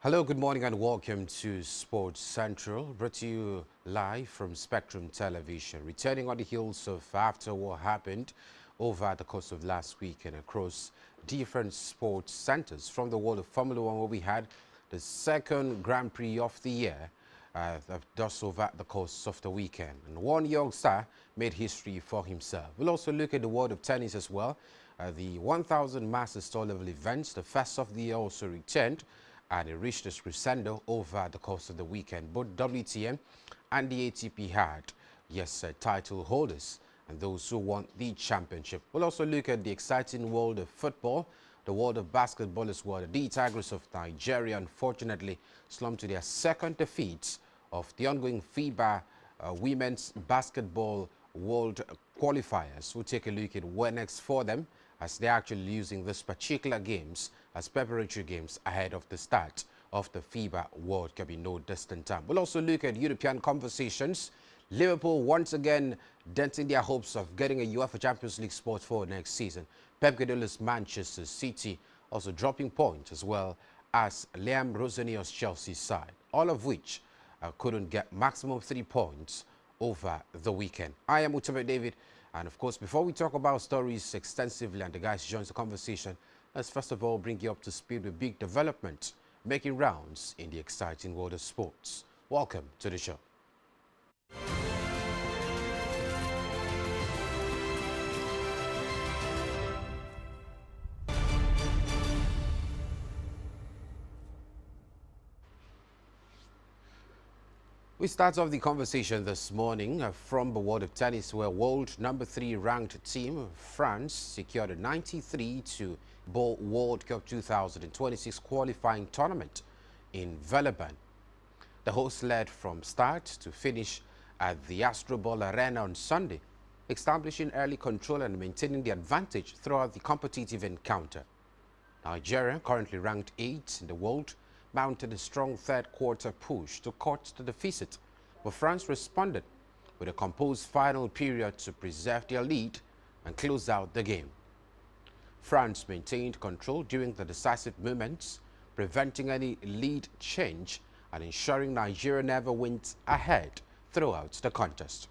Hello, good morning and welcome to Sports Central, brought to you live from Spectrum Television. Returning on the heels of after what happened over the course of last week and across different sports centers from the world of Formula One, where we had the second Grand Prix of the year, thus over the course of the weekend. And one young star made history for himself. We'll also look at the world of tennis as well. The 1000 Masters Tour level events, the first of the year, also returned, and it reached its crescendo over the course of the weekend. Both WTM and the ATP had, title holders and those who won the championship. We'll also look at the exciting world of football, the world of basketball as well. The Tigers of Nigeria unfortunately slumped to their second defeat of the ongoing FIBA Women's Basketball World Qualifiers. We'll take a look at what next for them, as they're actually using this particular games as preparatory games ahead of the start of the FIBA World Cup in no distant time. We'll also look at European conversations. Liverpool once again denting their hopes of getting a UEFA Champions League spot for next season. Pep Guardiola's Manchester City also dropping points, as well as Liam Rosenio's Chelsea side, all of which couldn't get maximum 3 points over the weekend. I am Utebe David, and of course, before we talk about stories extensively and the guys joins the conversation, let's first of all bring you up to speed with big developments making rounds in the exciting world of sports. Welcome to the show. We start off the conversation this morning from the world of tennis, where world number 3 ranked team France secured a 93 ball World Cup 2026 qualifying tournament in Villeurbanne. The hosts led from start to finish at the Astrobal Arena on Sunday, establishing early control and maintaining the advantage throughout the competitive encounter. Nigeria, currently ranked 8th in the world, mounted a strong third-quarter push to cut the deficit, but France responded with a composed final period to preserve their lead and close out the game. France maintained control during the decisive moments, preventing any lead change and ensuring Nigeria never went ahead throughout the contest.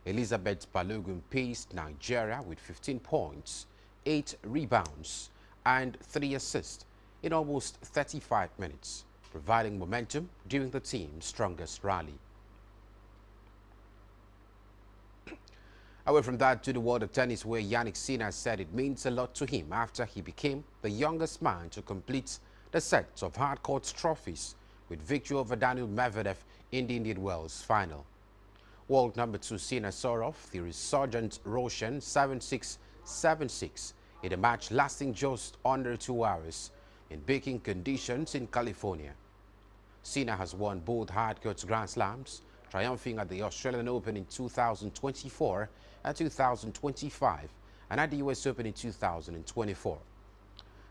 Elizabeth Balogun paced Nigeria with 15 points, 8 rebounds, and 3 assists in almost 35 minutes, providing momentum during the team's strongest rally. Away from that to the world of tennis, where Yannick Sinner said it means a lot to him after he became the youngest man to complete the set of hard court trophies with victory over Daniil Medvedev in the Indian Wells final. World number 2 Sinner saw off the resurgent Russian 7-6, 7-6 in a match lasting just under 2 hours in baking conditions in California. Sinner has won both hardcourt Grand Slams, triumphing at the Australian Open in 2024 and 2025, and at the US Open in 2024.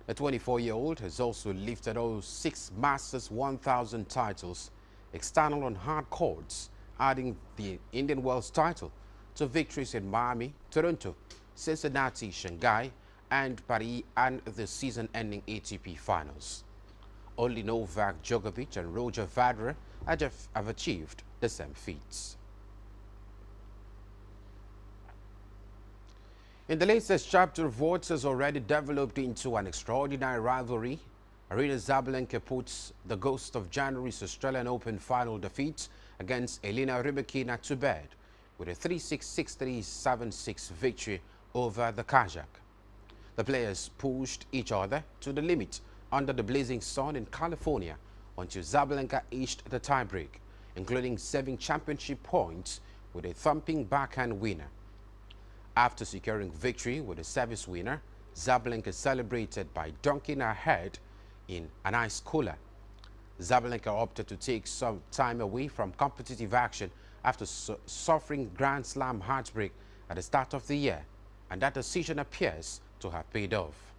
The 24-year-old has also lifted all 6 Masters 1000 titles, external on hard courts, adding the Indian Wells title to victories in Miami, Toronto, Cincinnati, Shanghai, and Paris, and the season-ending ATP finals. Only Novak Djokovic and Roger Federer have achieved the same feats. In the latest chapter of what has already developed into an extraordinary rivalry, Aryna Sabalenka puts the ghost of January's Australian Open final defeat against Elena Rybakina to bed with a 3-6, 6-3, 7-6 victory over the Kazakh. The players pushed each other to the limit under the blazing sun in California until Sabalenka edged the tiebreak, including 7 championship points with a thumping backhand winner. After securing victory with a service winner, Sabalenka celebrated by dunking her head in an ice cooler. Sabalenka opted to take some time away from competitive action after suffering Grand Slam heartbreak at the start of the year, and that decision appears to have paid off.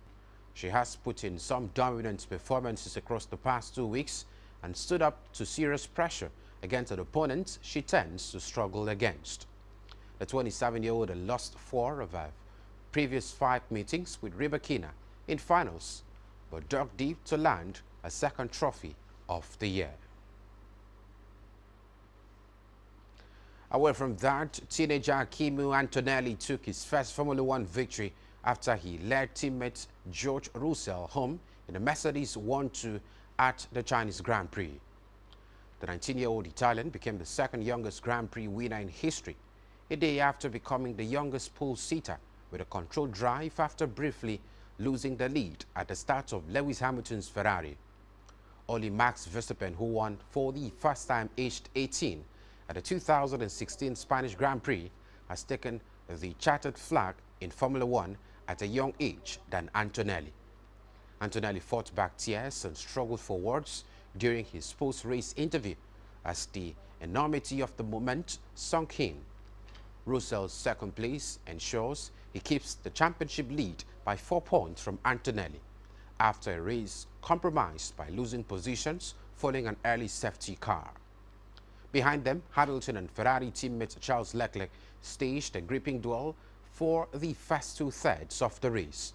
She has put in some dominant performances across the past 2 weeks and stood up to serious pressure against an opponent she tends to struggle against. The 27-year-old lost 4 of her previous 5 meetings with Rybakina in finals, but dug deep to land a second trophy of the year. Away from that, teenager Kimu Antonelli took his first Formula One victory after he led teammate George Russell home in a Mercedes 1-2 at the Chinese Grand Prix. The 19-year-old Italian became the second youngest Grand Prix winner in history, a day after becoming the youngest pole-sitter with a controlled drive after briefly losing the lead at the start of Lewis Hamilton's Ferrari. Only Max Verstappen, who won for the first time aged 18 at the 2016 Spanish Grand Prix, has taken the chartered flag in Formula One at a young age than Antonelli. Antonelli fought back tears and struggled for words during his post-race interview as the enormity of the moment sunk in. Russell's second place ensures he keeps the championship lead by 4 points from Antonelli after a race compromised by losing positions following an early safety car. Behind them, Hamilton and Ferrari teammate Charles Leclerc staged a gripping duel for the first two-thirds of the race.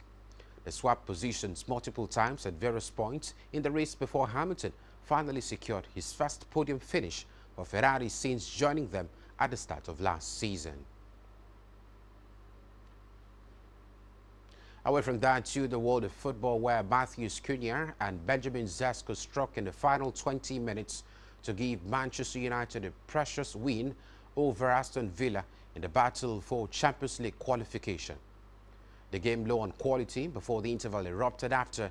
They swapped positions multiple times at various points in the race before Hamilton finally secured his first podium finish for Ferrari since joining them at the start of last season. Away from that to the world of football, where Matheus Cunha and Benjamin Sesko struck in the final 20 minutes to give Manchester United a precious win over Aston Villa in the battle for Champions League qualification. The game low on quality before the interval erupted after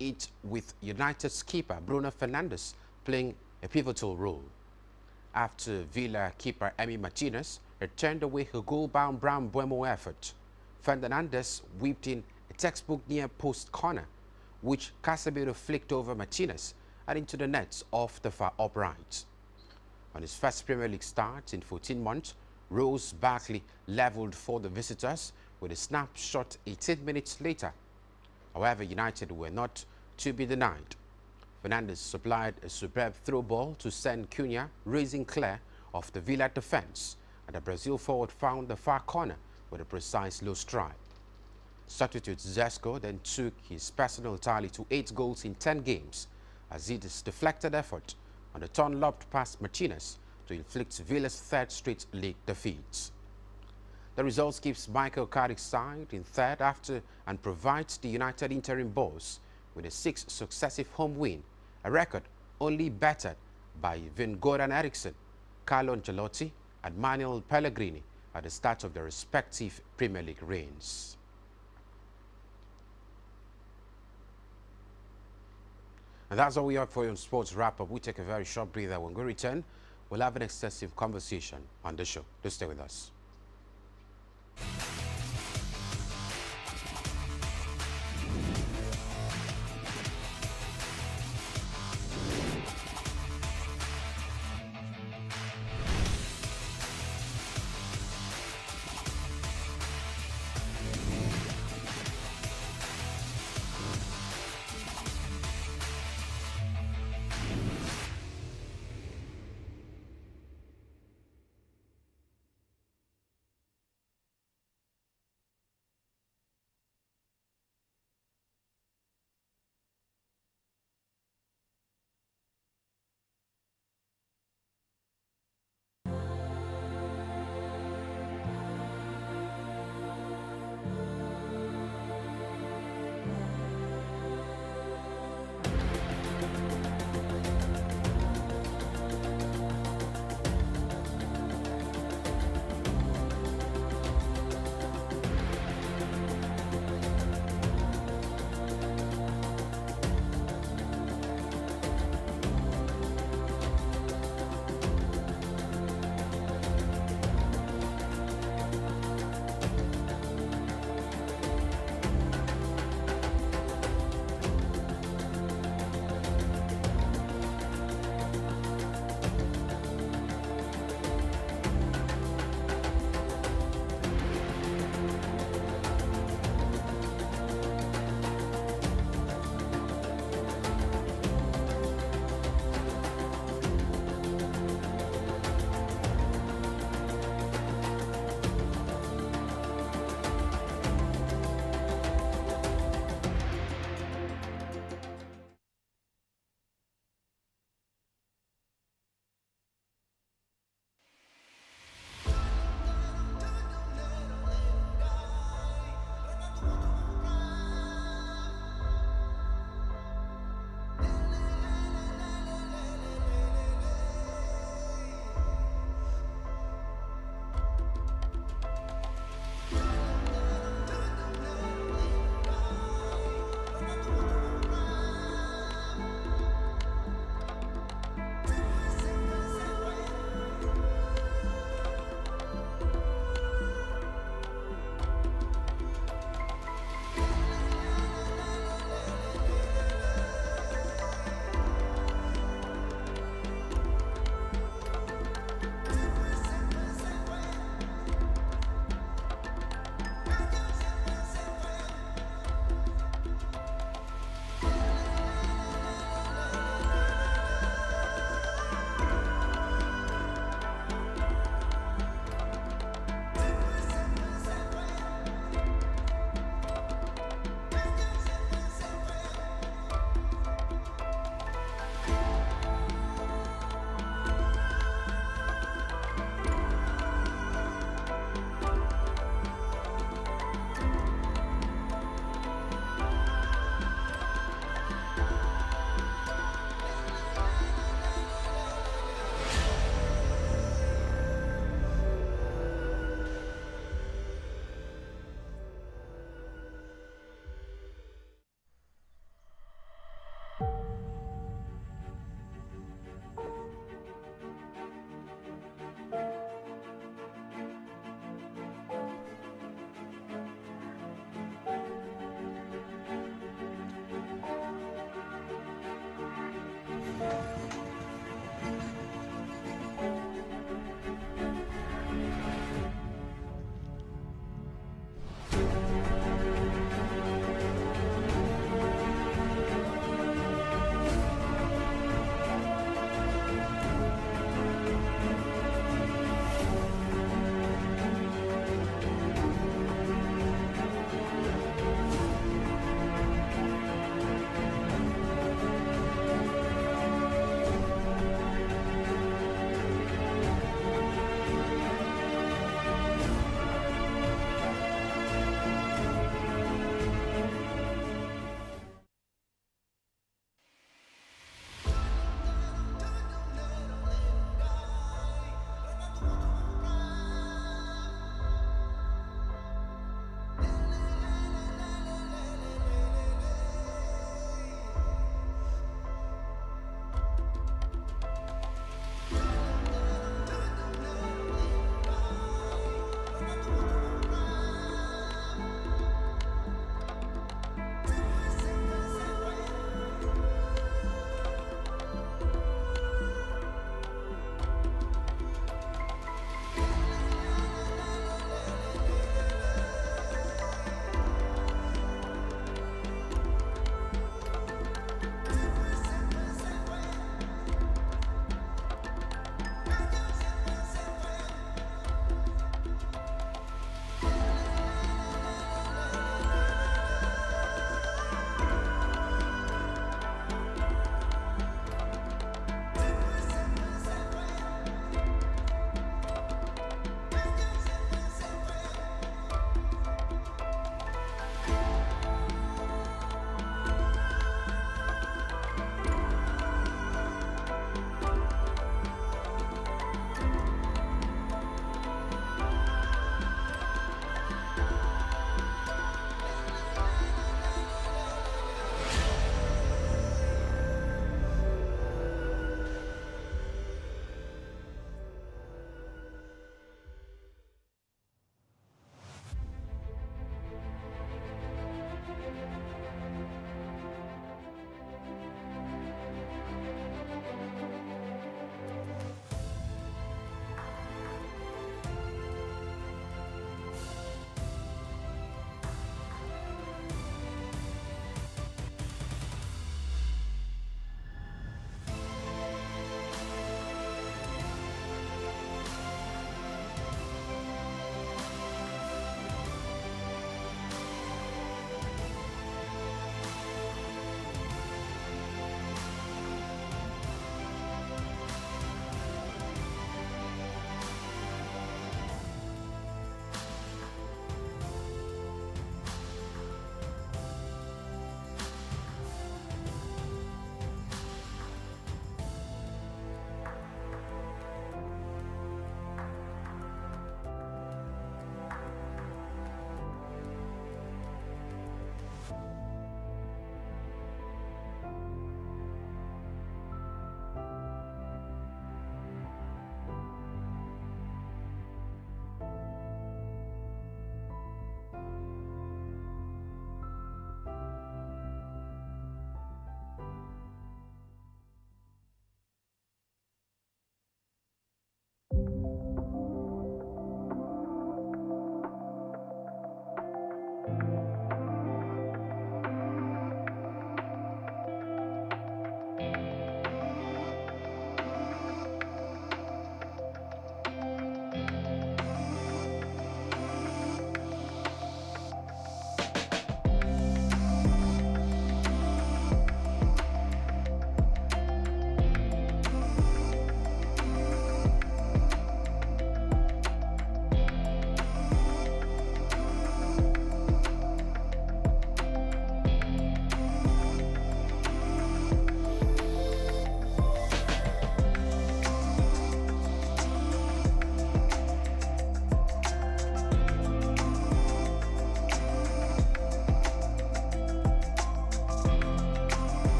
it, with United's keeper Bruno Fernandes playing a pivotal role. After Villa keeper Emi Martinez had turned away her goal-bound Brown Buemo effort, Fernandes whipped in a textbook near-post corner, which Casemiro flicked over Martinez and into the nets off the far upright. On his first Premier League start in 14 months, Ross Barkley levelled for the visitors with a snapshot 18 minutes later. However, United were not to be denied. Fernandes supplied a superb throw ball to send Cunha racing clear of the Villa defence, and the Brazil forward found the far corner with a precise low strike. Substitute Sesko then took his personal tally to 8 goals in 10 games as his deflected effort on the turn lobbed past Martinez to inflict Villa's third straight league defeat. The result keeps Michael Carrick's side in third after and provides the United interim boss with a 6th successive home win, a record only bettered by Vin-Goran Eriksson, Carlo Ancelotti and Manuel Pellegrini at the start of their respective Premier League reigns. And that's all we have for you on Sports Wrap-Up. We take a very short breather. When we return, we'll have an extensive conversation on the show. Do stay with us.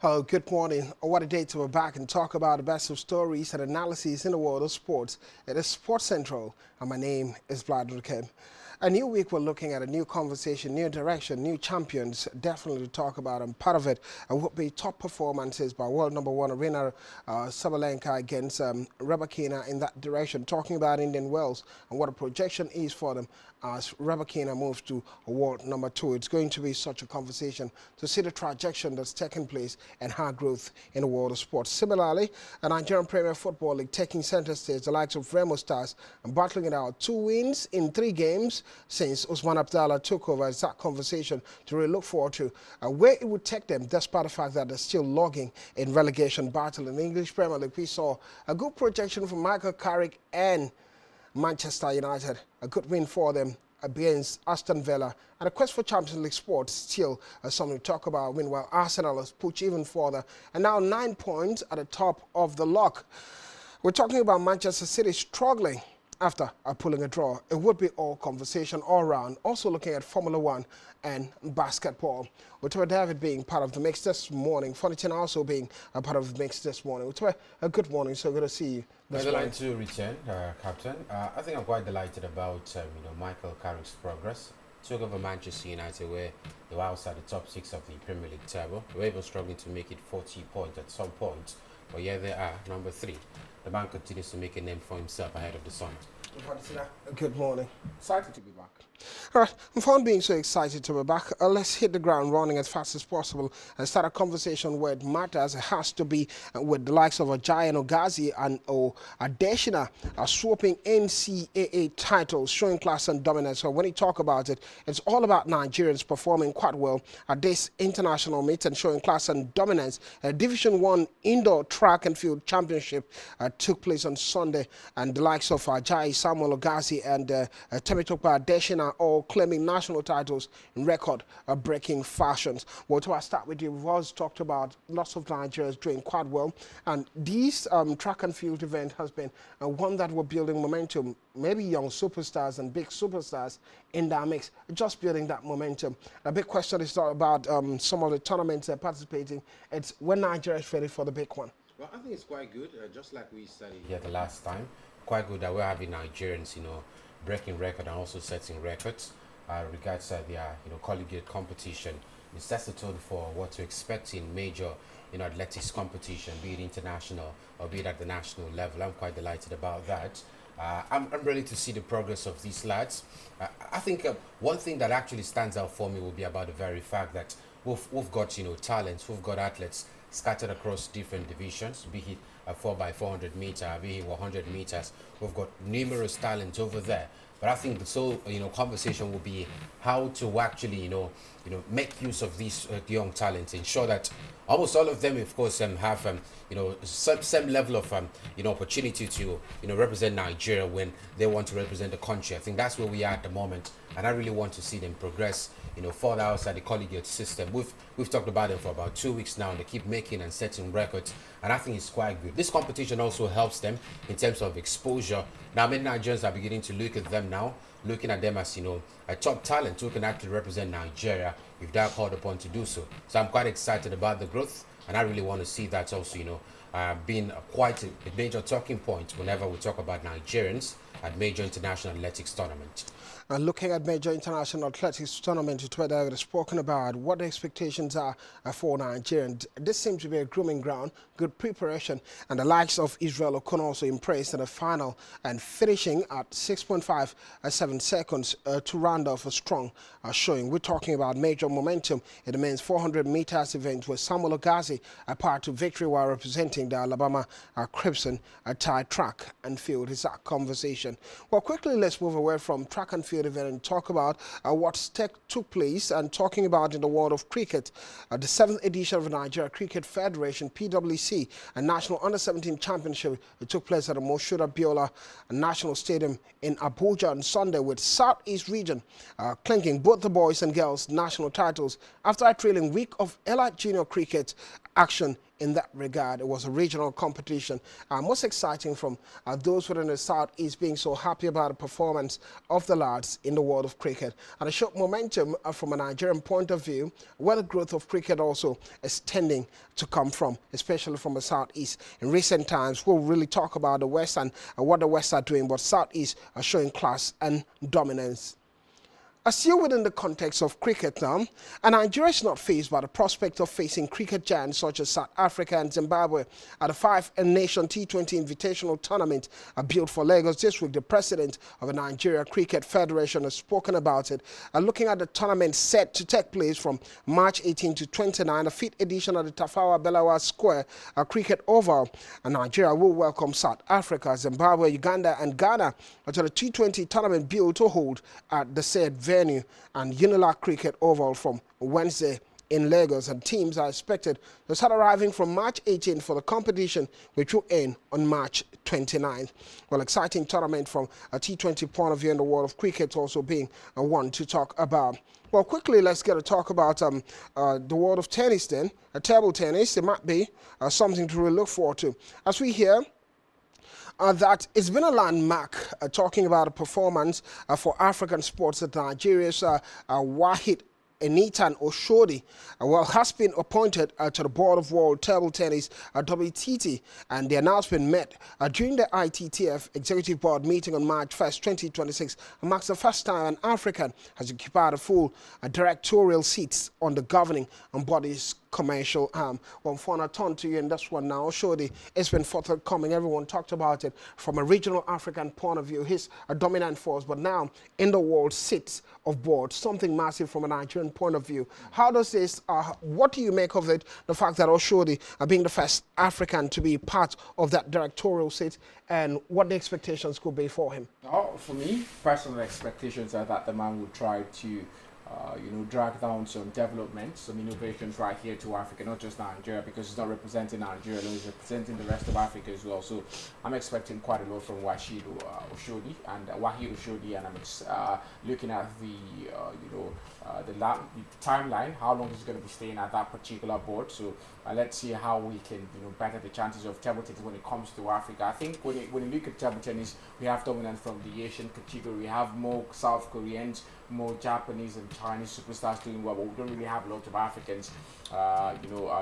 Oh, good morning. What a day to be back and talk about the best of stories and analyses in the world of sports. It is Sports Central, and my name is Vladimir Kim. A new week, we're looking at a new conversation, new direction, new champions, definitely to talk about. And part of it would be top performances by world number one Arena Sabalenka against Rebekina in that direction, talking about Indian Wells and what a projection is for them as Rebekina moves to world number two. It's going to be such a conversation to see the trajectory that's taken place and her growth in the world of sports. Similarly, a Nigerian Premier Football League taking center stage, the likes of Remo Stars and battling it out. 2 wins in 3 games since Usman Abdallah took over. It's that conversation to really look forward to where it would take them, despite the fact that they're still logging in relegation battle. In the English Premier League, we saw a good projection from Michael Carrick and Manchester United. A good win for them against Aston Villa. And the quest for Champions League sports still something to talk about. Meanwhile, Arsenal has pushed even further and now 9 points at the top of the lock. We're talking about Manchester City struggling after pulling a draw. It would be all conversation all around. Also looking at Formula One and basketball. With David being part of the mix this morning, Funitin also being a part of the mix this morning. With a good morning, so good to see you. I'd like to return, Captain. I think I'm quite delighted about Michael Carrick's progress. Took over Manchester United, where they were outside the top 6 of the Premier League table. They were even struggling to make it 40 points at some point, but here they are, number 3. The man continues to make a name for himself ahead of the sun. Good morning. Excited to be back. All right, I'm fond being so excited to be back. Let's hit the ground running as fast as possible and start a conversation where it matters. It has to be with the likes of Ajayi Ogazi and Adeshina swooping NCAA titles, showing class and dominance. So when you talk about it, it's all about Nigerians performing quite well at this international meet and showing class and dominance. Division 1 Indoor Track and Field Championship took place on Sunday, and the likes of Ajayi, Samuel Ogazi and Temitope Adeshina all claiming national titles in record-breaking fashions. Well, to start with you, we've always talked about lots of Nigerians doing quite well, and this track and field event has been one that we're building momentum, maybe young superstars and big superstars in that mix, just building that momentum. A big question is not about some of the tournaments they're participating, it's when Nigeria is ready for the big one. Well, I think it's quite good, just like we said here the last time. Quite good that we're having Nigerians, breaking record and also setting records regards to their, collegiate competition. It sets the tone for what to expect in major, athletics competition, be it international or be it at the national level. I'm quite delighted about that. I'm ready to see the progress of these lads. I think one thing that actually stands out for me will be about the very fact that we've got, talents, we've got athletes scattered across different divisions, be it a 4x400 meter, be it 100 meters. We've got numerous talents over there. But I think the sole, conversation will be how to actually, make use of these young talents, ensure that almost all of them, of course, have, some level of, opportunity to, represent Nigeria when they want to represent the country. I think that's where we are at the moment, and I really want to see them progress, further outside the collegiate system. We've talked about them for about 2 weeks now, and they keep making and setting records, and I think it's quite good. This competition also helps them in terms of exposure. Now, many Nigerians are beginning to look at them now, looking at them as, a top talent who can actually represent Nigeria if they're called upon to do so. So I'm quite excited about the growth, and I really want to see that also, being quite a major talking point whenever we talk about Nigerians at major international athletics tournament. Looking at major international athletics tournament, where they've spoken about what the expectations are for Nigerians. This seems to be a grooming ground, good preparation, and the likes of Israel Okun also impressed in the final and finishing at 6.57 seconds to round off a strong showing. We're talking about major momentum in the men's 400 meters event with Samuel Ogazi a part to victory while representing the Alabama Crimson Tide track and field. Is that conversation? Well, quickly let's move away from track and field event and talk about what took place and talking about in the world of cricket. The 7th edition of the Nigeria Cricket Federation, PWC, a National Under-17 Championship. It took place at the Moshood Abiola National Stadium in Abuja on Sunday, with Southeast region clinking both the boys and girls national titles after a trailing week of Elite Junior Cricket action in that regard. It was a regional competition. Most exciting from those within the Southeast being so happy about the performance of the lads in the world of cricket. And a short momentum from a Nigerian point of view, where the growth of cricket also is tending to come from, especially from the Southeast. In recent times, we'll really talk about the West and what the West are doing, but Southeast are showing class and dominance. Still within the context of cricket now, and Nigeria is not faced by the prospect of facing cricket giants such as South Africa and Zimbabwe at the five-nation T20 Invitational Tournament built for Lagos this week. The president of the Nigeria Cricket Federation has spoken about it. Looking at the tournament set to take place from March 18 to 29, the 5th edition of the Tafawa Balewa Square Cricket Oval, and Nigeria will welcome South Africa, Zimbabwe, Uganda and Ghana to the T20 tournament built to hold at the said venue and Unilag Cricket Oval from Wednesday in Lagos, and teams are expected to start arriving from March 18 for the competition, which will end on March 29th. Well, exciting tournament from a T20 point of view in the world of cricket also being one to talk about. Well, quickly, let's get to talk about the world of tennis then. Table tennis, it might be something to really look forward to. As we hear, that it's been a landmark talking about a performance for African sports that Nigeria's Wahid Enitan Oshodi has been appointed to the Board of World Table Tennis WTT, and the announcement met during the ITTF Executive Board meeting on March 1st, 2026. It marks the first time an African has occupied a full directorial seats on the governing body's commercial arm. Well, for I turn to you in this one now, Oshodi, it's been forthcoming. Everyone talked about it from a regional African point of view. He's a dominant force, but now in the world sits of board, something massive from a Nigerian point of view. How does this, what do you make of it, the fact that Oshodi being the first African to be part of that directorial seat, and what the expectations could be for him? Oh, for me, personal expectations are that the man would try to drag down some development, some innovations right here to Africa, not just Nigeria, because it's not representing Nigeria alone, it's representing the rest of Africa as well. So I'm expecting quite a lot from Wahid Oshodi, and I'm looking at the timeline, how long he's going to be staying at that particular board. So let's see how we can better the chances of table tennis when it comes to Africa. I think when you look at table tennis, we have dominance from the Asian category. We have more South Koreans, more Japanese and Chinese superstars doing well, but we don't really have a lot of Africans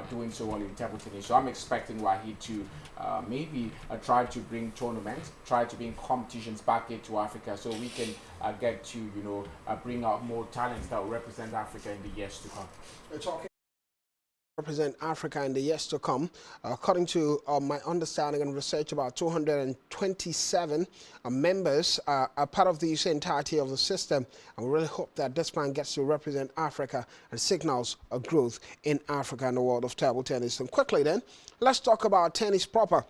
doing so well in table tennis. So I'm expecting Wahid to maybe try to bring tournaments, try to bring competitions back into Africa, so we can get to bring out more talents that will represent Africa in the years to come. We're talking represent Africa in the years to come. According to my understanding and research, about 227 members are part of the entirety of the system, and we really hope that this man gets to represent Africa and signals a growth in Africa and the world of table tennis. And quickly then, let's talk about tennis proper.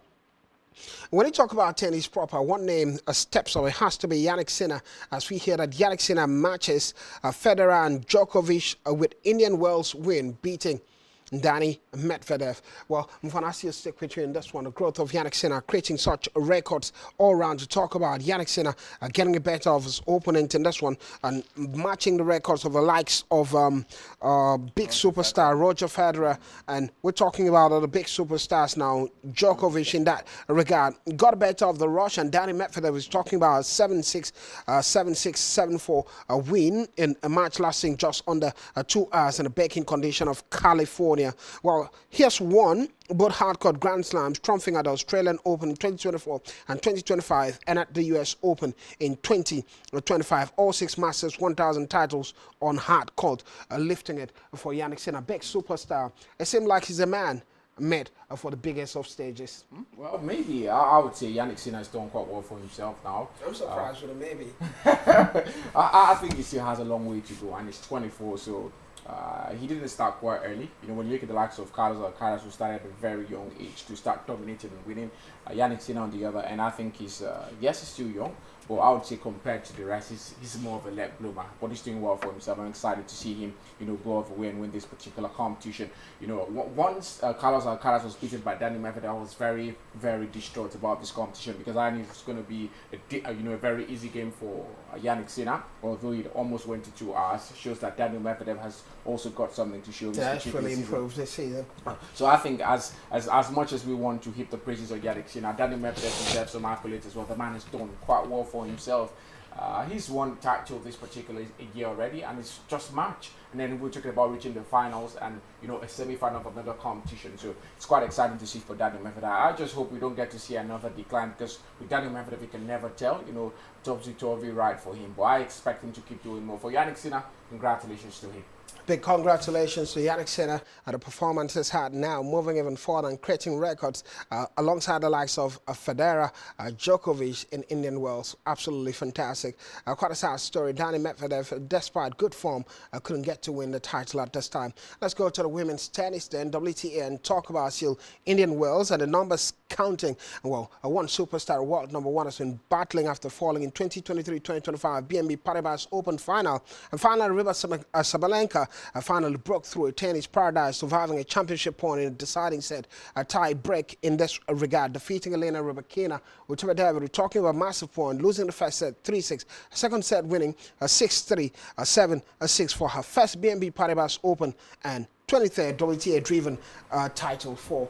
When you talk about tennis proper, one name steps away has to be Yannick Sinner, as we hear that Yannick Sinner matches Federer and Djokovic with Indian Wells win, beating Danny Medvedev. Well, I'm going to ask you to stick with you in this one. The growth of Yannick Sinner, creating such records all around to talk about. Yannick Sinner getting the better of his opponent in this one and matching the records of the likes of big superstar Roger Federer. And we're talking about other big superstars now. Djokovic in that regard got the better of the Russian. Danny Medvedev is talking about a 7-6, 7-6, 7-4 win in a match lasting just under 2 hours in the baking condition of California. Well, here's one, both hardcourt Grand Slams, triumphing at the Australian Open in 2024 and 2025 and at the US Open in 2025. All 6 Masters 1000 titles on hardcourt, lifting it for Yannick Sinner, big superstar. It seems like he's a man made for the biggest of stages. Well, maybe. I would say Yannick Sinner has done quite well for himself now. I'm surprised with a maybe. I think he still has a long way to go, and he's 24, so he didn't start quite early. When you look at the likes of Carlos Alcaraz, who started at a very young age to start dominating and winning, Yannick Sinner on the other, and I think he's, yes, he's still young, but I would say compared to the rest, he's more of a late bloomer. But he's doing well for himself. I'm excited to see him, go all the way and win this particular competition. Once Carlos Alcaraz was beaten by Danny Medvedev, I was very, very distraught about this competition because I knew it was going to be a very easy game for Yannick Sinner, although it almost went to 2 hours. Shows that Daniel Medvedev has also got something to show. Yeah, it's really improved this season. So I think as much as we want to heap the praises of Yannick Sinner, Daniel Medvedev deserves some accolades as well. The man has done quite well for himself. He's won title this particular year already, and it's just March. And then we're talking about reaching the finals and a semi-final of another competition. So it's quite exciting to see for Daniel Medvedev. I just hope we don't get to see another decline because with Daniel Medvedev, we can never tell. Topsy-turvy ride for him, but I expect him to keep doing more. For Yannick Sinner, congratulations to him. Big congratulations to Yannick Sinner and the performances had now, moving even further and creating records alongside the likes of Federer, Djokovic in Indian Wells. Absolutely fantastic. Quite a sad story. Danny Medvedev, despite good form, couldn't get to win the title at this time. Let's go to the women's tennis then, WTA, and talk about still Indian Wells and the numbers counting. Well, one superstar, world number 1, has been battling after falling in 2023-2025 BNP Paribas Open final. And finally, Ryba Sabalenka finally broke through a tennis paradise, surviving a championship point in a deciding set, a tie break in this regard, defeating Elena Rybakina. With David, we're talking about massive point, losing the first set 3-6, second set winning 6-3, 7-6 for her first BNP Paribas Open and 23rd WTA-driven title for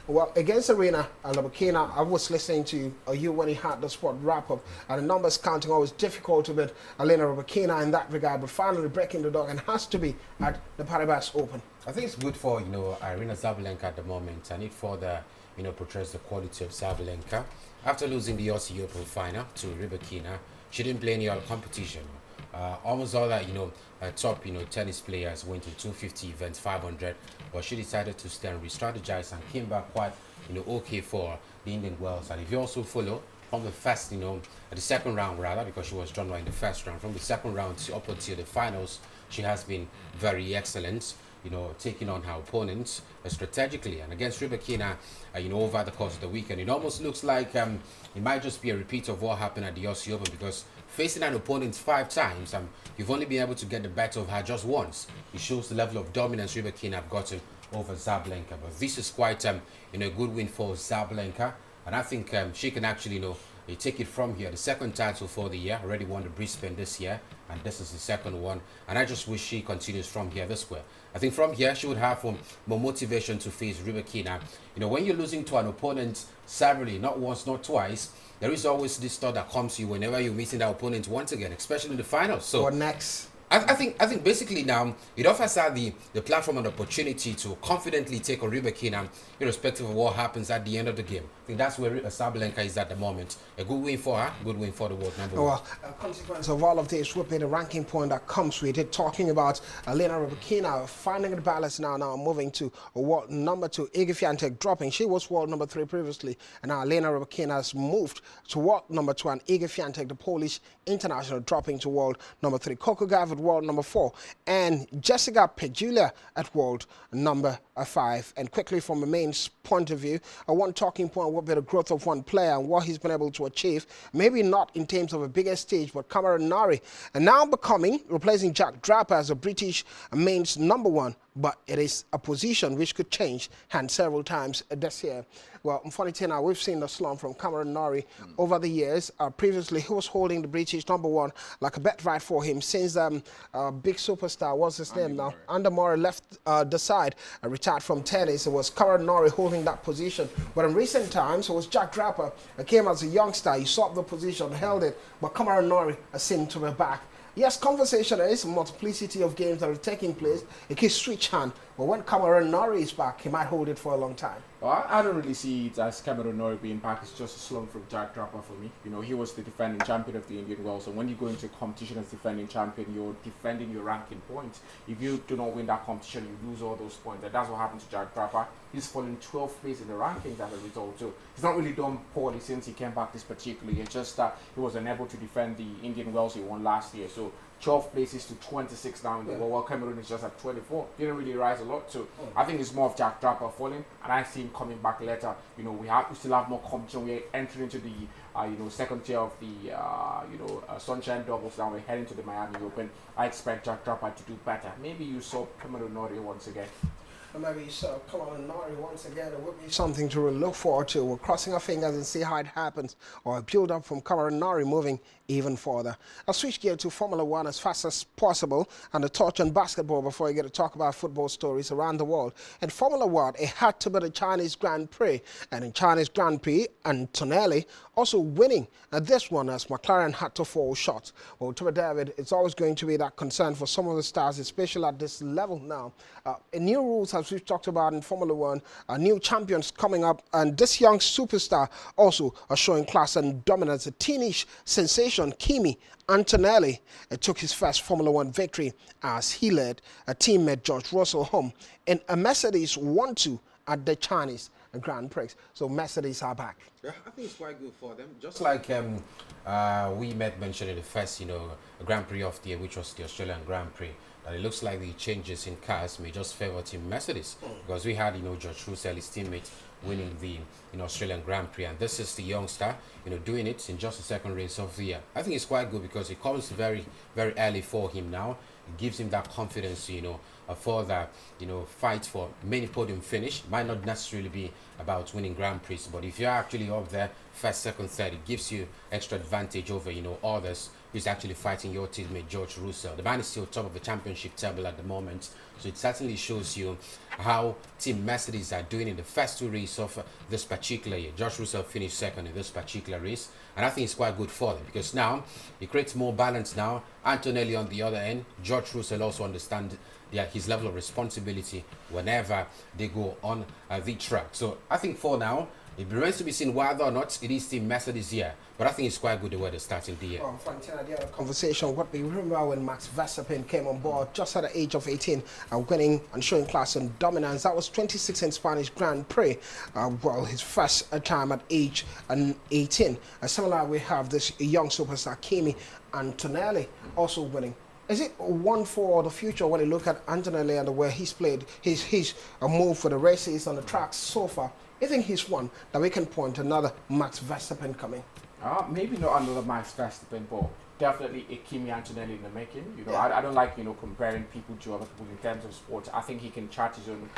well, against Arena Rybakina, I was listening to you when he had the sport wrap-up, and the numbers counting always difficult to beat Elena Rybakina in that regard, but finally breaking the dog and has to be at the Paribas Open. I think it's good for Irina Sabalenka at the moment, and it further portrays the quality of Sabalenka. After losing the Aussie Open final to Rybakina, she didn't play any other competition. Almost all that top tennis players went to 250 events, 500, but she decided to stay and re-strategize and came back quite okay for the Indian Wells. And if you also follow from the first the second round rather, because she was drawn right in the first round, from the second round to up until the finals, she has been very excellent, taking on her opponents strategically. And against Rybakina, over the course of the weekend, it almost looks like it might just be a repeat of what happened at the Aussie Open, because facing an opponent 5 times, you've only been able to get the better of her just once. It shows the level of dominance Rybakina have gotten over Sabalenka. But this is quite a good win for Sabalenka, and I think she can actually take it from here. The second title for the year, already won the Brisbane this year, and this is the second one. And I just wish she continues from here this way. I think from here she would have more motivation to face Rybakina. When you're losing to an opponent severally, not once, not twice, there is always this thought that comes to you whenever you're meeting that opponent once again, especially in the finals. So what next? I think basically now it offers her the platform and opportunity to confidently take on Rybakina, irrespective of what happens at the end of the game. I think that's where Sabalenka is at the moment. A good win for her, good win for the world number 1. Well, a consequence of all of this would be the ranking point that comes with it. Talking about Elena Rybakina finding the balance now moving to world number 2. Iga Swiatek dropping. She was world number 3 previously, and now Elena Rybakina has moved to world number 2, and Iga Swiatek, the Polish international, dropping to world number 3. Coco Gauff at world number 4, and Jessica Pegula at world number 5. And quickly from the mains point of view, one talking point would be the growth of one player and what he's been able to achieve, maybe not in terms of a bigger stage, but Cameron Norrie, and now replacing Jack Draper as a British mains number 1, but it is a position which could change hands several times this year. Well, unfortunately now we've seen the slump from Cameron Norrie over the years. Previously he was holding the British number 1 like a bet right for him since big superstar, what's his name now? Andy Murray left the side, retired from tennis. It was Cameron Norrie holding that position. But in recent times it was Jack Draper. Came as a youngster, he swapped the position, held it, but Cameron Norrie seemed to be back. Yes, conversation, there is a multiplicity of games that are taking place. It can switch hand, but when Cameron Norrie is back, he might hold it for a long time. Well, I don't really see it as Cameron Norrie being back. It's just a slump from Jack Draper for me. He was the defending champion of the Indian Wells, and when you go into a competition as defending champion, you're defending your ranking points. If you do not win that competition, you lose all those points, and that's what happened to Jack Draper. He's fallen 12th place in the rankings as a result, so he's not really done poorly since he came back this particular year. It's just that he was unable to defend the Indian Wells he won last year. So 12 places to 26 now in the world, while Cameroon is just at 24. Didn't really rise a lot, so I think it's more of Jack Draper falling, and I see him coming back later. You know, we still have more competition. We're entering into the second tier of the Sunshine Doubles now. We're heading to the Miami Open. I expect Jack Draper to do better. Maybe you saw Cameroon Norrie once again. And maybe so come on, Nori once again. It would be something to really look forward to. We're crossing our fingers and see how it happens, or a build up from Cameron Nori moving even further. I'll switch gear to Formula One as fast as possible and a touch on basketball before I get to talk about football stories around the world. In Formula One, it had to be the Chinese Grand Prix, and in Chinese Grand Prix, Antonelli also winning this one as McLaren had to fall short. Well, to David, it's always going to be that concern for some of the stars, especially at this level now. New rules, as we've talked about in Formula One, new champions coming up, and this young superstar also showing class and dominance. A teenage sensation, Kimi Antonelli, took his first Formula One victory as he led a teammate George Russell home in a Mercedes 1-2 at the Chinese Grand Prix. So Mercedes are back. Yeah, I think it's quite good for them. Just like we mentioned in the first, Grand Prix of the year, which was the Australian Grand Prix, that it looks like the changes in cars may just favor Team Mercedes, because we had, George Russell, his teammate, winning the Australian Grand Prix, and this is the youngster, doing it in just the second race of the year. I think it's quite good because it comes very, very early for him now. It gives him that confidence, for the fight for many podium finish. Might not necessarily be about winning Grand Prix, but if you're actually up there first, second, third, it gives you extra advantage over others who's actually fighting your teammate George Russell. The man is still top of the championship table at the moment, so it certainly shows you how Team Mercedes are doing in the first two races of this particular year. George Russell finished second in this particular race, and I think it's quite good for them because now it creates more balance now. Antonelli on the other end, George Russell also understands his level of responsibility whenever they go on the track. So I think for now, it remains to be seen whether or not it is Team Mercedes here, but I think it's quite good the way they're starting the year. Valentina, the other conversation, what we remember when Max Verstappen came on board just at the age of 18, winning and showing class and dominance. That was 26 in Spanish Grand Prix, his first time at age 18. Similar, we have this young superstar, Kimi Antonelli, also winning. Is it one for the future when you look at Antonelli and the way he's played, his move for the races on the tracks so far? You think he's one that we can point another Max Verstappen coming? Maybe not another Max Verstappen, but definitely a Kimi Antonelli in the making. I don't like comparing people to other people in terms of sports. I think he can chart his own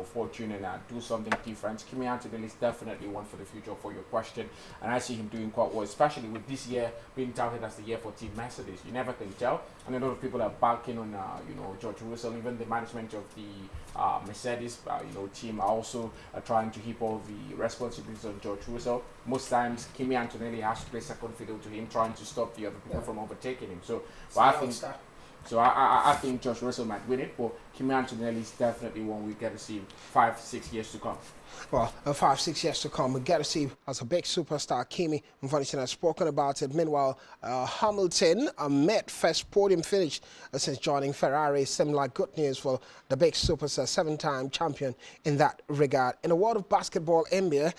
fortune and do something different. Kimi Antonelli is definitely one for the future for your question, and I see him doing quite well, especially with this year being touted as the year for Team Mercedes. You never can tell, and a lot of people are backing on George Russell. Even the management of the Mercedes team are also trying to heap all the responsibilities on George Russell. Most times Kimi Antonelli has to play second fiddle to him, trying to stop the other people from overtaking him. So I think George Russell might win it, but Kimi Antonelli is definitely one we get to see 5-6 years to come. Well, 5-6 years to come, we get to see as a big superstar, Kimi Antonelli has spoken about it. Meanwhile, Hamilton made first podium finish since joining Ferrari. Seemed like good news for the big superstar, 7-time champion in that regard. In the world of basketball, NBA,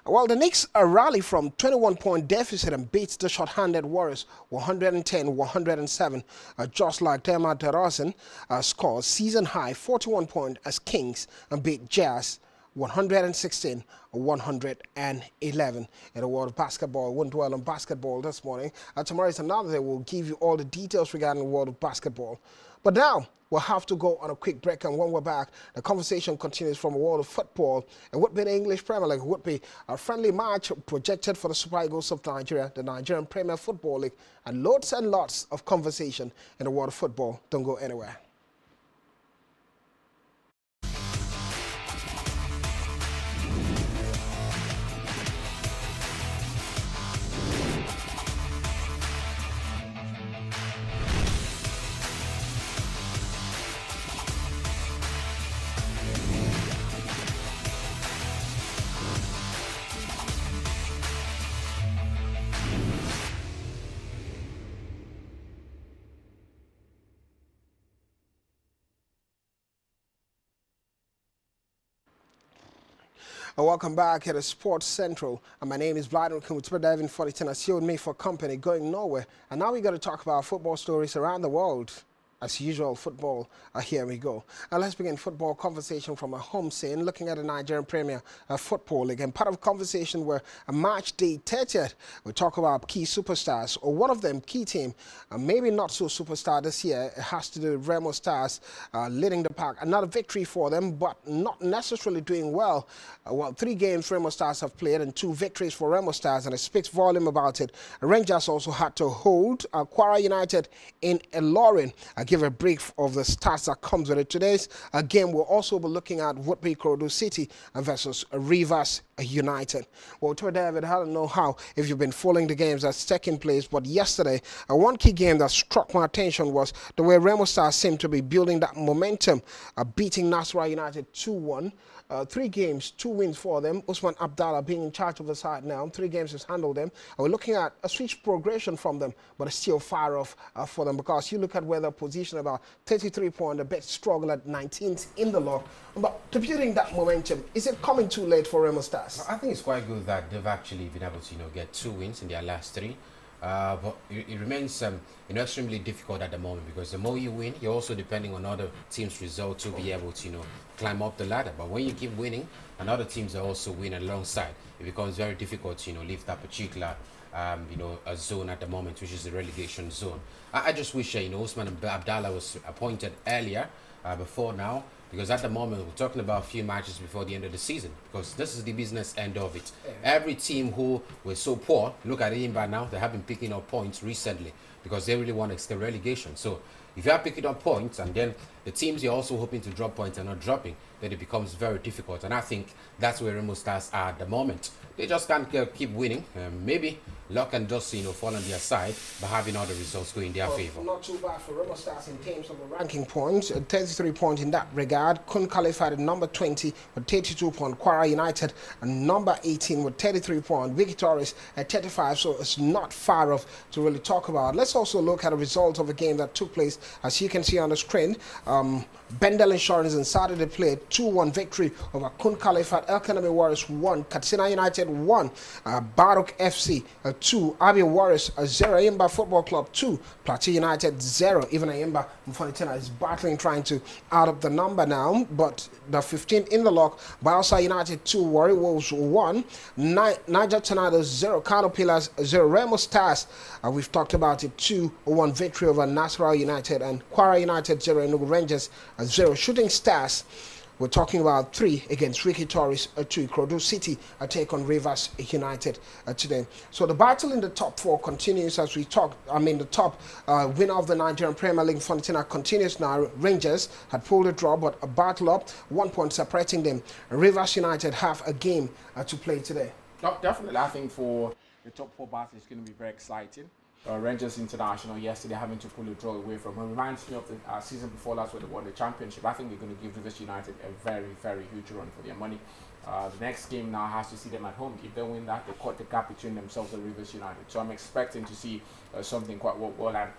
well, the Knicks rally from 21-point deficit and beats the short-handed Warriors 110-107. Just like DeMar DeRozan scored season-high 41 points as Kings and beat Jazz 116-111. In the world of basketball, we won't dwell on basketball this morning. Tomorrow is another day. We'll give you all the details regarding the world of basketball. But now, we'll have to go on a quick break, and when we're back, the conversation continues from the world of football. It would be the English Premier League. It would be a friendly match projected for the Super Eagles of Nigeria, the Nigerian Premier Football League, and lots of conversation in the world of football. Don't go anywhere. Welcome back at Sports Central. And my name is Vladimir Kumutberdevin 4010. As you with me for company going nowhere. And now we got to talk about football stories around the world. As usual, football, here we go. Let's begin football conversation from a home scene, looking at the Nigerian Premier Football League. And part of the conversation where a match day 30th, we talk about key superstars, or one of them, key team, maybe not so superstar this year. It has to do with Remo Stars leading the pack. Another victory for them, but not necessarily doing well. Well, 3 games Remo Stars have played and 2 victories for Remo Stars, and it speaks volume about it. Rangers also had to hold Kwara United in Ilorin. Give a brief of the stats that comes with it. Today's game we'll also be looking at Woodbury Ikorodu City versus Rivers United. Well, to David, I don't know how if you've been following the games that's taking place, but yesterday one key game that struck my attention was the way Remo Stars seemed to be building that momentum, beating Nasarawa United 2-1. 3 games, 2 wins for them. Usman Abdallah being in charge of the side now. 3 games has handled them. We're looking at a switch progression from them, but it's still far off for them, because you look at where they're positioned, about 33 points, a bit struggle at 19th in the log. But debuting that momentum, is it coming too late for Remo Stars? I think it's quite good that they've actually been able to, get 2 wins in their last 3. But it remains extremely difficult at the moment, because the more you win, you're also depending on other teams' results to be able to climb up the ladder. But when you keep winning and other teams are also winning alongside, it becomes very difficult to leave that particular a zone at the moment, which is the relegation zone. I just wish Usman Abdallah was appointed earlier, before now, because at the moment we're talking about a few matches before the end of the season, because this is the business end of it. Every team who were so poor, look at Imba now, they have been picking up points recently because they really want to escape relegation. So if you are picking up points and then the teams you're also hoping to drop points are not dropping, then it becomes very difficult. And I think that's where Remo Stars are at the moment. They just can't keep winning. Maybe luck can just fall on their side by having all the results go in their favor. Not too bad for Remo Stars in terms of the ranking points. 33 points in that regard. Kun qualified at number 20 with 32 points. Kwara United at number 18 with 33 points. Wiki Torres at 35, so it's not far off to really talk about. Let's also look at the results of a game that took place, as you can see on the screen. Bendel Insurance on Saturday played 2-1 victory over Kun Khalifat. El Kanami Warriors 1, Katsina United 1, Baruch FC 2, Abia Warriors 0, Ayimba Football Club 2, Plateau United 0. Even Ayimba Mfanitena is battling, trying to add up the number now, but the 15 in the lock. Bayelsa United 2, Warrior Wolves 1, Niger Tornadoes 0, Kano Pillars 0, Remo Stars, we've talked about it, 2-1 victory over Nasarawa United, and Kwara United 0, Enugu Rangers 0. Shooting Stars, we're talking about 3 against Ricky Torres 2. Ikorodu City take on Rivers United today. So the battle in the top 4 continues as we talk. The top winner of the Nigerian Premier League, Fontina, continues now. Rangers had pulled a draw, but a battle up, 1 point separating them. Rivers United have a game to play today. No, definitely. I think for the top 4 battle, it's going to be very exciting. Rangers International yesterday having to pull a draw away from home reminds me of the season before last when they won the championship. I think they're going to give Rivers United a very, very huge run for their money. The next game now has to see them at home. If they win that, they cut the gap between themselves and Rivers United. So I'm expecting to see something quite well. And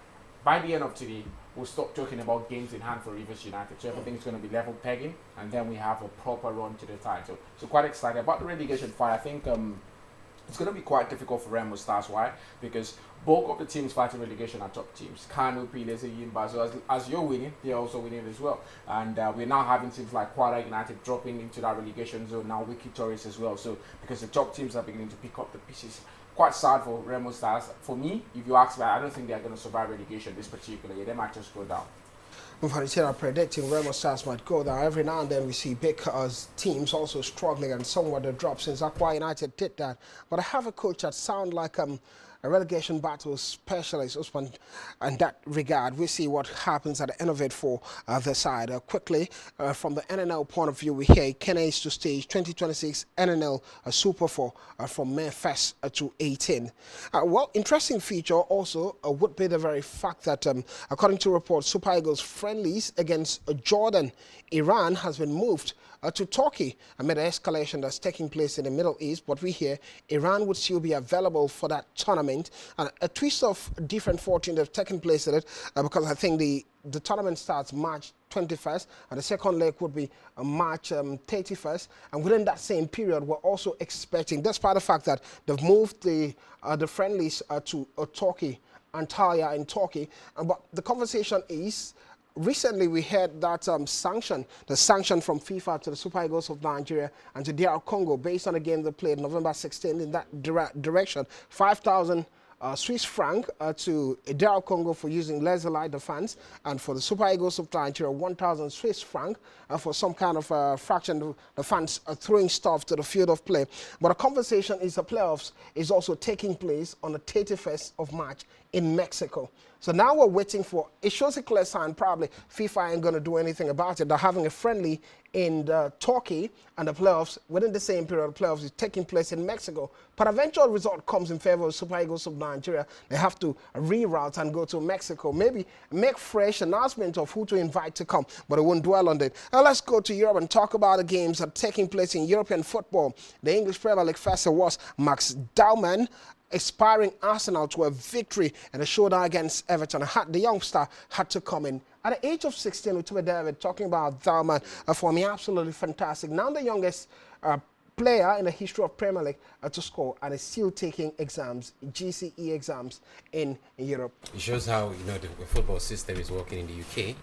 by the end of today, we'll stop talking about games in hand for Rivers United. So everything's going to be level pegging, and then we have a proper run to the title. So quite excited about the relegation fight. I think it's going to be quite difficult for Remo Stars. Why? Because bulk of the teams fighting relegation are top teams. Kano, Piles, Yimba. So as you're winning, they're also winning as well. And we're now having teams like Kwara United dropping into that relegation zone. Now Wiki Torres as well. So because the top teams are beginning to pick up the pieces. Quite sad for Remo Stars. For me, if you ask me, I don't think they're going to survive relegation this particular year. They might just go down. Are predicting Remo Stars might go there. Every now and then we see big teams also struggling and somewhat the drop, since Aqua United did that. But I have a coach that sounds like a relegation battle specialist, Usman, in that regard. We see what happens at the end of it for the side. Quickly, from the NNL point of view, we hear Kenya is to stage 2026 NNL Super 4 from May 1st to 18. Well, interesting feature also would be the very fact that, according to reports, Super Eagles friendlies against Jordan, Iran has been moved to Turkey amid the escalation that's taking place in the Middle East. But we hear Iran would still be available for that tournament. tournament, and a twist of different fortune have taken place in it, because I think the tournament starts March 21st, and the second leg would be March 31st. And within that same period, we're also expecting, despite the fact that they've moved the friendlies to Turkey, Antalya in Turkey, but the conversation is, recently we heard that the sanction from FIFA to the Super Eagles of Nigeria and to DR Congo, based on the game they played November 16th in that direction, 5,000 Swiss franc to DR Congo for using laser light defense, and for the Super Eagles of Nigeria, 1,000 Swiss franc for some kind of fraction. The fans are throwing stuff to the field of play. But the conversation is the playoffs is also taking place on the 31st of March in Mexico. So now we're waiting for, it shows a clear sign, probably FIFA ain't going to do anything about it. They're having a friendly in Turkey, and the playoffs, within the same period, the playoffs is taking place in Mexico. But eventual result comes in favor of Super Eagles of Nigeria. They have to reroute and go to Mexico. Maybe make fresh announcement of who to invite to come, but I won't dwell on it. Now let's go to Europe and talk about the games that are taking place in European football. The English Premier League first was Max Daumann aspiring Arsenal to a victory in a showdown against Everton. The youngster had to come in at the age of 16, with David talking about Daumann, for me, absolutely fantastic. Now the youngest player in the history of Premier League to score, and is still taking exams, GCE exams in Europe. It shows how the football system is working in the UK.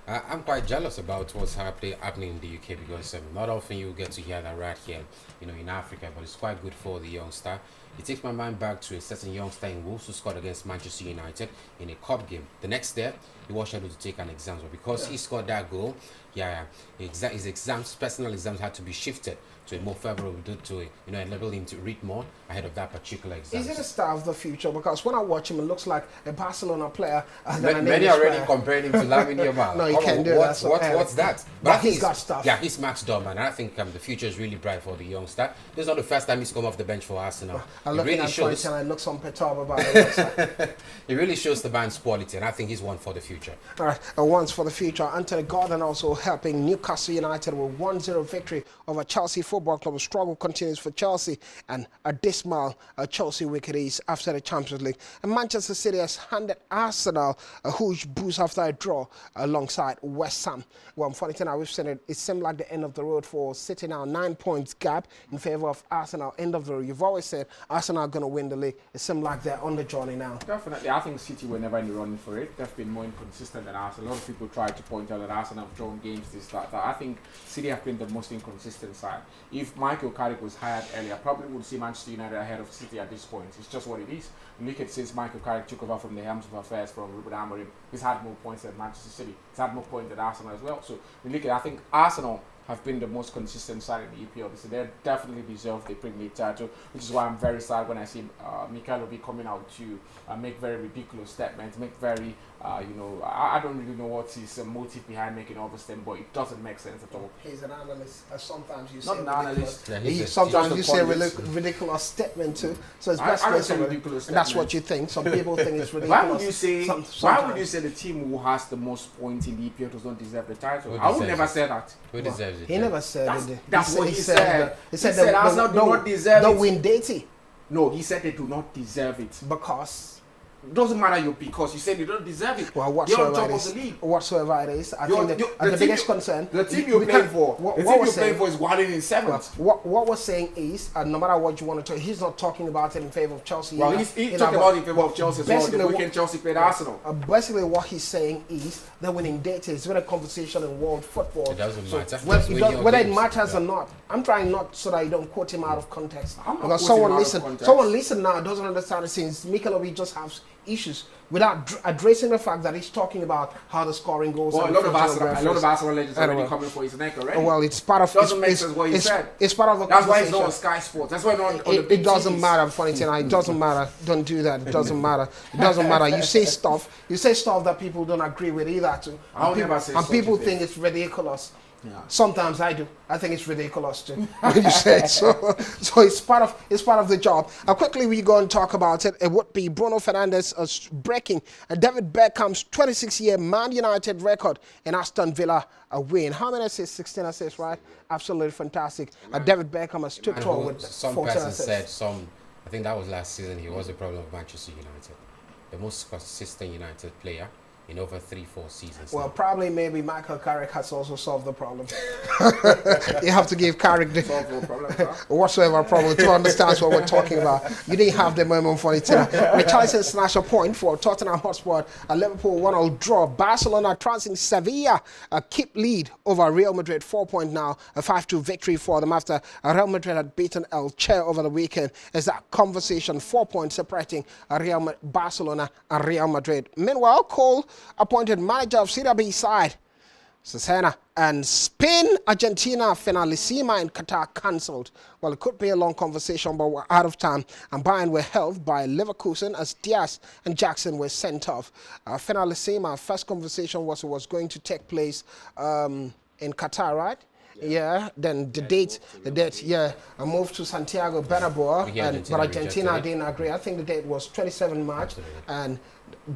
I'm quite jealous about what's happening in the UK, because not often you get to hear that right here, in Africa. But it's quite good for the youngster. It takes my mind back to a certain youngster in Wolves who scored against Manchester United in a cup game. The next day, he was scheduled to take an exam, but because he scored that goal, his exams, personal exams, had to be shifted to a more favorable date to enable him to read more ahead of that particular exam. Is it a star of the future? Because when I watch him, it looks like a Barcelona player. Many already comparing him to Lamine Yamal. No, you can't do that. What's that? But he's got stuff. Yeah, he's Max Daumann, and I think the future is really bright for the youngster. This is not the first time he's come off the bench for Arsenal. I look at points and I look some perturbed about it. It really shows the man's quality, and I think he's one for the future. All right, once for the future. Anthony Gordon also helping Newcastle United with 1-0 victory over Chelsea Football Club. The struggle continues for Chelsea, and a dismal Chelsea wicket is after the Champions League. And Manchester City has handed Arsenal a huge boost after a draw alongside West Ham. Well, funny thing, we've said it seemed like the end of the road for City now. 9 points gap in favor of Arsenal. End of the road. You've always said Arsenal are going to win the league. It seems like they're on the journey now. Definitely. I think City were never in the running for it. They've been more inconsistent than Arsenal. A lot of people try to point out that Arsenal have drawn games, this, that. I think City have been the most inconsistent side. If Michael Carrick was hired earlier, I probably would see Manchester United ahead of City at this point. It's just what it is. Look at since Michael Carrick took over from the helms of affairs from Ruben Amorim, he's had more points than Manchester City. He's had more points than Arsenal as well. So I think Arsenal have been the most consistent side in the EPL. So they definitely deserve the Premier League title, which is why I'm very sad when I see Mikel Obi coming out to make very ridiculous statements, make very, I don't really know what his motive behind making all this thing, but it doesn't make sense at all. He's an analyst. Sometimes you not say an analyst. Sometimes you say ridiculous statement too. So it's best case ridiculous. And that's what you think. Some people think it's ridiculous. Why would you say? Why would you say the team who has the most points in the EPL does not deserve the title? I would never say that. Who deserves it? He never said it. That's what he said. He said Arsenal do not deserve it. Don't win dating. No, he said they do not deserve it. Because doesn't matter because you said you don't deserve it. Well, you're on top of the league. Whatsoever it is, I think the biggest concern. The team you're playing for, is 1 in 7. What we're saying is, no matter what you want to talk, he's not talking about it in favor of Chelsea. Well, he's talking about it in favor of Chelsea as well. The weekend Chelsea played Arsenal. Basically, what he's saying is the winning data is when a conversation in world football. It doesn't matter. Whether it matters or not, I'm trying not so that you don't quote him out of context. Because someone listen now doesn't understand it, since Mikel Obi just has issues without addressing the fact that he's talking about how the scoring goes. Well, a lot of Arsenal legends are already coming for his neck already. Well, it's part of. Doesn't make sense what he said. It's part of the. That's why he's not on Sky Sports. That's why not on the big It doesn't TVs. matter. Funny thing, it doesn't matter. Don't do that. It doesn't matter. It doesn't matter. You say stuff that people don't agree with either. Too. And people think it's ridiculous. Yeah. Sometimes I do. I think it's ridiculous too when you say it. So it's part of the job. Quickly we go and talk about it. It would be Bruno Fernandes breaking David Beckham's 26-year Man United record in Aston Villa win. How many assists? 16 assists, right? Absolutely fantastic. David Beckham has stood tall with some 14 person assists. said some I think that was last season. He was the problem of Manchester United. The most consistent United player in over 3-4 seasons. Well, now. probably maybe Michael Carrick has also solved the problem. You have to give Carrick the Solve no problem, sir. whatsoever problem to understand what we're talking about. You didn't have the moment for it today. Richarlison snatched a point for Tottenham Hotspur. A Liverpool 1-0 draw. Barcelona trouncing Sevilla. A keep lead over Real Madrid. 4-point now. A 5-2 victory for them after Real Madrid had beaten Elche over the weekend. Is that conversation 4 points separating Barcelona and Real Madrid. Meanwhile, Cole appointed manager of Serie B side Cesena, and Spain Argentina finalissima in Qatar cancelled. Well, it could be a long conversation, but we're out of time. And Bayern were held by Leverkusen as Diaz and Jackson were sent off. Finalissima, first conversation was going to take place in Qatar, right? Yeah, then the date, I moved to Santiago Bernabeu, but Argentina didn't agree. I think the date was 27 March, and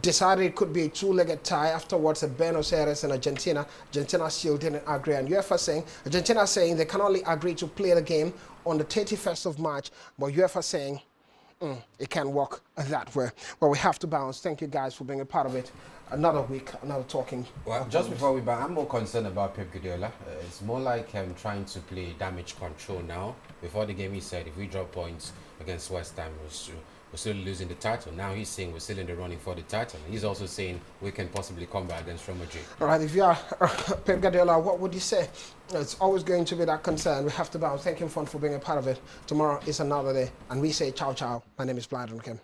decided it could be a two-legged tie. Afterwards, Buenos Aires and Argentina still didn't agree. And Argentina saying they can only agree to play the game on the 31st of March, but UEFA saying it can't work that way. Well, we have to bounce. Thank you guys for being a part of it. Another week, another talking. Well, just before we bounce, I'm more concerned about Pep Guardiola. It's more like trying to play damage control now. Before the game, he said if we drop points against West Ham, we're still losing the title. Now he's saying we're still in the running for the title. He's also saying we can possibly come back against Real Madrid. All right, if you are Pep Guardiola, what would you say? It's always going to be that concern. We have to bounce. Thank you for being a part of it. Tomorrow is another day, and we say ciao, ciao. My name is Blind Kim.